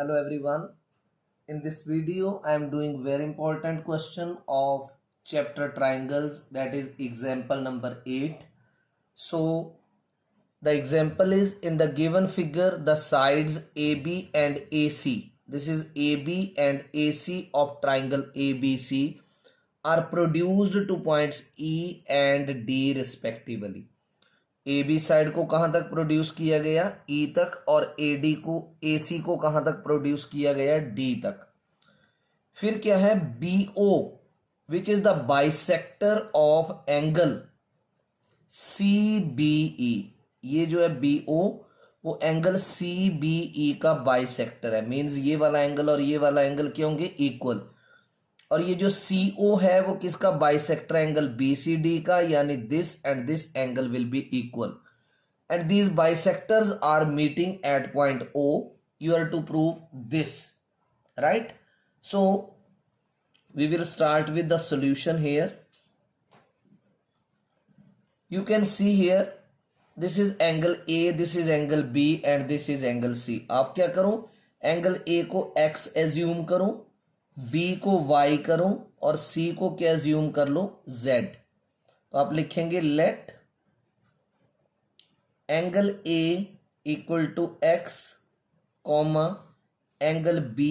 Hello everyone. In this video, I am doing very important question of chapter triangles, that is example number 8. So the example is, in the given figure, the sides AB and AC, this is AB and AC of triangle ABC, are produced to points E and D respectively. A B side को कहां तक produce किया गया, ई तक, और A D को, ए सी को कहां तक प्रोड्यूस किया गया, डी तक. फिर क्या है, B O which is the bisector of angle C B E. ये जो है बी ओ, वो एंगल सी बी ई का बाइसेक्टर है. मींस ये वाला एंगल और ये वाला एंगल क्या होंगे, इक्वल. और ये जो सी ओ है वो किसका, bisector angle B C D का, यानी this and this angle will be equal. And these bisectors are meeting at point O. You are to prove this, right? So we will start with the solution here. You can see here, this is angle A, this is angle B and this is angle C. आप क्या करो, angle A को X assume करो, B को Y करो और C को क्या एज्यूम कर लो, Z. तो आप लिखेंगे let angle A equal to X, comma angle B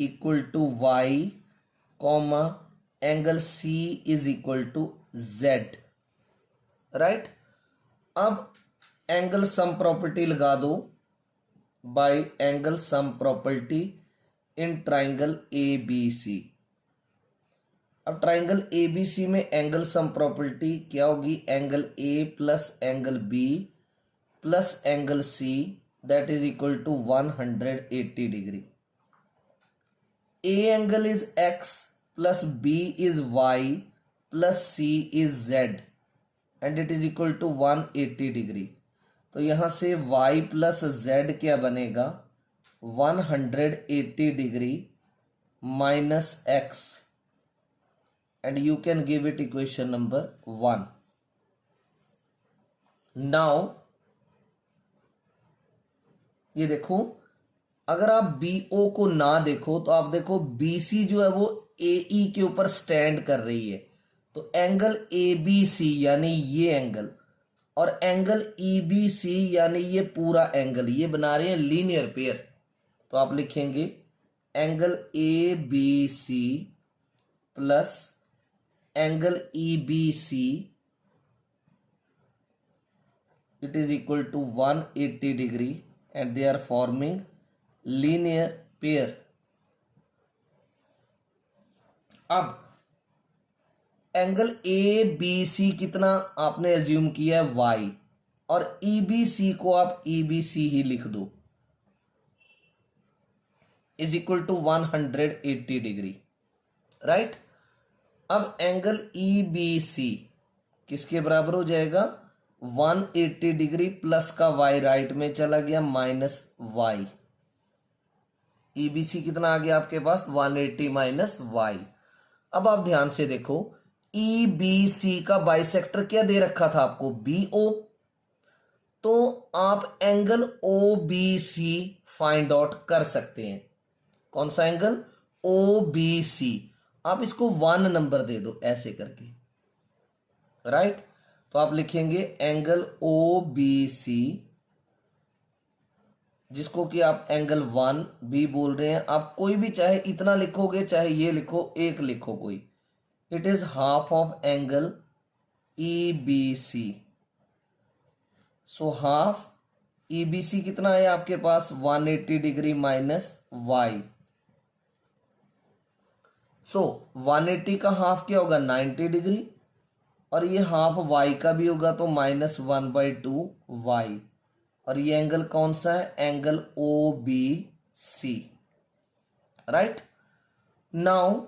equal to Y, comma angle C is equal to Z. Right? अब एंगल सम प्रॉपर्टी लगा दो, by angle sum property in triangle A B C. अब triangle A B सी में angle sum property क्या होगी, angle A plus angle B plus angle C, that is equal to 180 degree. A angle is X plus B is Y plus C is Z and it is equal to 180 degree. तो यहां से y plus Z क्या बनेगा, 180 degree minus X, and you can give it equation number 1. Now ये देखो, अगर आप BO को ना देखो तो आप देखो BC जो है वो AE के ऊपर स्टैंड कर रही है. तो एंगल ABC यानी ये एंगल और एंगल EBC यानी ये पूरा एंगल, ये बना रहे हैं लीनियर पेयर. तो आप लिखेंगे angle ABC plus angle EBC, it is equal to 180 degree and they are forming linear pair. अब एंगल ए बी सी कितना आपने एज्यूम किया है, y, और ई बी सी को आप ई बी सी ही लिख दो, is equal to 180 degree. Right? अब एंगल ई बी सी किसके बराबर हो जाएगा, 180 डिग्री प्लस का y राइट में चला गया minus y. E B C कितना आ गया आपके पास, 180 माइनस y. अब आप ध्यान से देखो, ई बी सी का बाइसेक्टर क्या दे रखा था आपको, बी ओ. तो आप angle O B C find out कर सकते हैं. कौन सा एंगल, ओ बी सी. आप इसको 1 नंबर दे दो ऐसे करके. राइट? तो आप लिखेंगे एंगल ओ बी सी, जिसको कि आप एंगल 1 भी बोल रहे हैं. आप कोई भी चाहे इतना लिखोगे, चाहे ये लिखो, एक लिखो कोई. It is half of angle EBC. So half EBC कितना है आपके पास, 180 डिग्री माइनस y. So 180 का हाफ क्या होगा, 90 डिग्री, और ये हाफ y का भी होगा तो माइनस 1/2 y. और ये एंगल कौन सा है, एंगल OBC. राइट? नाउ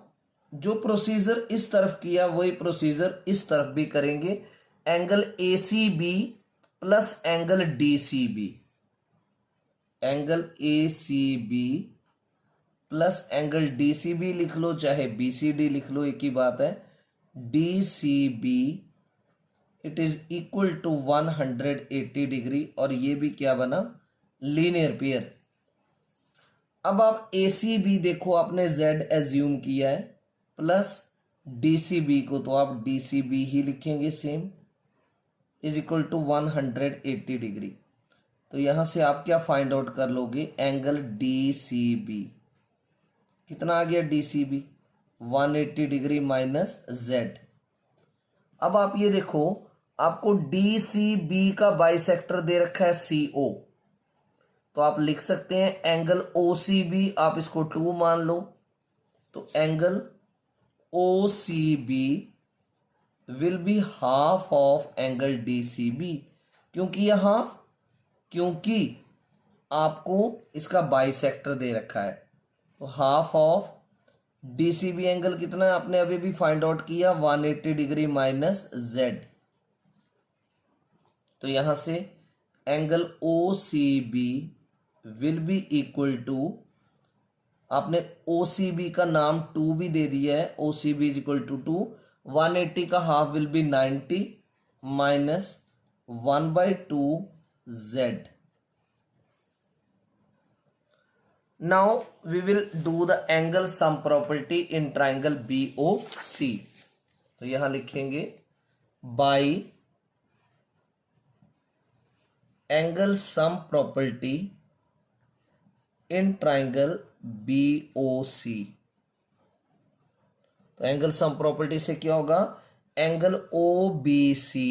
जो प्रोसीजर इस तरफ किया वही प्रोसीजर इस तरफ भी करेंगे. Angle ACB plus angle DCB, angle ACB plus angle DCB लिख लो, चाहे BCD लिख लो, एक ही बात है. DCB it is equal to 180 degree, और ये भी क्या बना, लीनियर पेयर. अब आप ए सी बी देखो आपने जेड एज्यूम किया है, प्लस डी सी बी को तो आप डी सी बी ही लिखेंगे same, is equal to 180 degree. तो यहां से आप क्या फाइंड आउट कर लोगे, एंगल डी सी बी कितना आ गया, D C B 180 degree minus Z. अब आप ये देखो, आपको डी सी बी का बाइसेक्टर दे रखा है सी ओ, तो आप लिख सकते हैं एंगल ओ सी बी, आप इसको 2 मान लो, तो angle O C B will be half of angle D C B. क्योंकि यह हाफ, क्योंकि आपको इसका बाइसेक्टर दे रखा है, तो half of D C B angle कितना है, आपने अभी भी फाइंड आउट किया 180 डिग्री माइनस जेड। तो यहां से angle O C B will be equal to, आपने ओ सी बी का नाम 2 भी दे दिया है, O C B is equal to 2, 180 का half will be 90 minus 1/2 Z. Now we will do the angle sum property in triangle BOC। तो यहां लिखेंगे by angle sum property in triangle BOC। तो एंगल सम प्रॉपर्टी से क्या होगा, angle OBC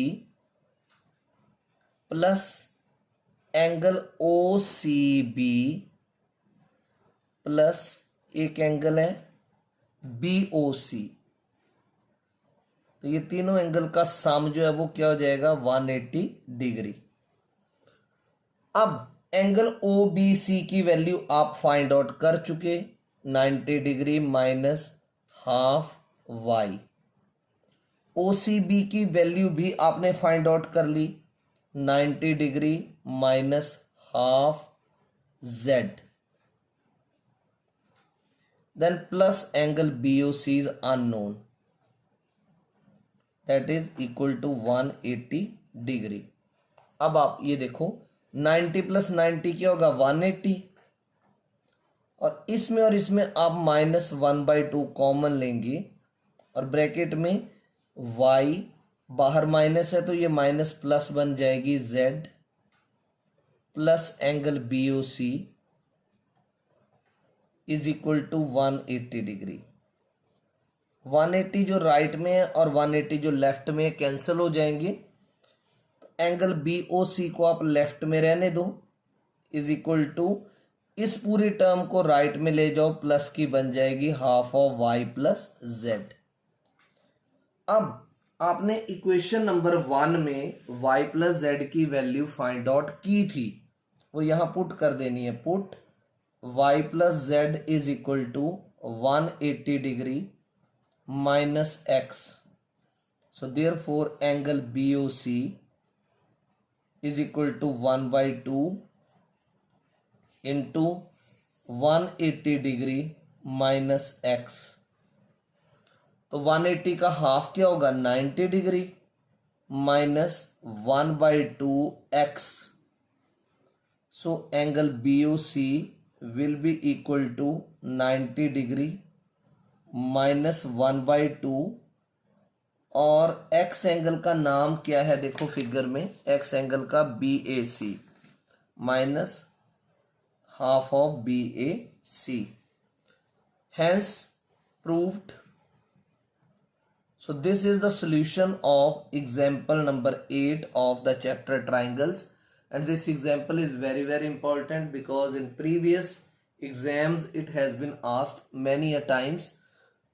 plus angle OCB plus एक angle है BOC। तो ये तीनों एंगल का सम जो है वो क्या हो जाएगा, 180 डिग्री। अब एंगल OBC की वैल्यू आप फाइंड आउट कर चुके, 90 degree minus half y। OCB की वैल्यू भी आपने फाइंड आउट कर ली, 90 degree minus half z। Then plus angle BOC is unknown, that is equal to 180 degree. अब आप ये देखो 90 प्लस 90 क्या होगा, 180, और इसमें आप -1/2 कॉमन लेंगे, और ब्रैकेट में y बाहर माइनस है तो ये माइनस प्लस बन जाएगी z plus angle BOC is equal to 180 degree. 180 जो राइट में है और 180 जो लेफ्ट में है कैंसिल हो जाएंगे, तो एंगल BOC को आप लेफ्ट में रहने दो, इज इक्वल टू इस पूरी टर्म को राइट में ले जाओ, प्लस की बन जाएगी half of y plus z। अब आपने इक्वेशन नंबर 1 में y प्लस z की वैल्यू फाइंड आउट की थी, वो यहां पुट कर देनी है, put y plus z is equal to 180 degree minus x। So therefore angle BOC is equal to 1/2 into 180 degree minus x। तो 180 का हाफ क्या होगा, 90 degree minus 1/2 x। So angle BOC will be equal to 90 degree minus 1/2, और x angle का नाम क्या है देखो फिगर में, x एंगल का BAC minus half of BAC, hence proved। So this is the solution of example number 8 of the chapter triangles, and this example is very important because in previous exams it has been asked many a times.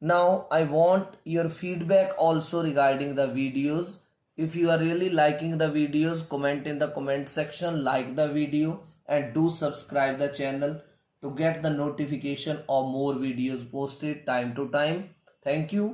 Now I want your feedback also regarding the videos. If you are really liking the videos, comment in the comment section, like the video, and do subscribe the channel to get the notification of more videos posted time to time. Thank you.